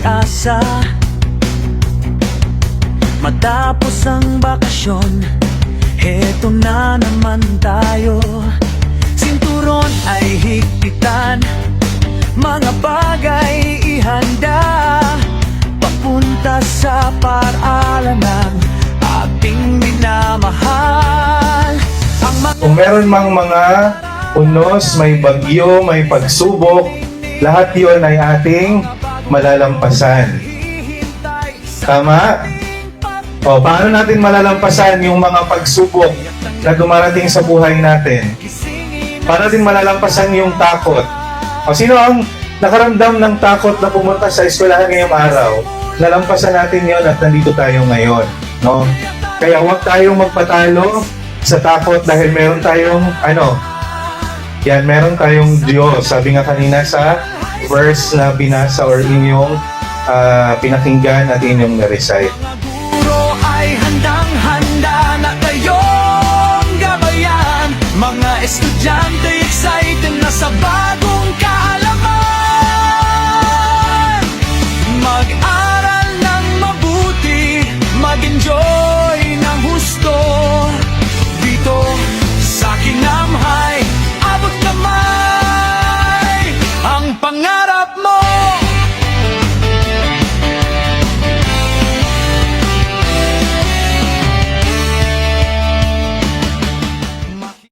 pag-asa. Matapos ang bakasyon, heto na naman tayo. Sinturon ay higpitan, mga bagay ihanda, papunta sa paralan ng ating minamahal. Kung meron mang mga unos, may bagyo, may pagsubok, lahat yon ay ating malalampasan. Tama? O, paano natin malalampasan yung mga pagsubok na dumarating sa buhay natin? Paano din malalampasan yung takot? O, sino ang nakaramdam ng takot na pumunta sa eskwelahan ngayong araw? Nalampasan natin yon at nandito tayo ngayon. No? Kaya huwag tayong magpatalo sa takot dahil meron tayong, meron tayong Diyos. Sabi nga kanina sa verse na binasa or inyong pinakinggan at inyong na-recite. Ay handang-handa na kayong gabayan, mga estudyante excited na sa bagong kaalaman.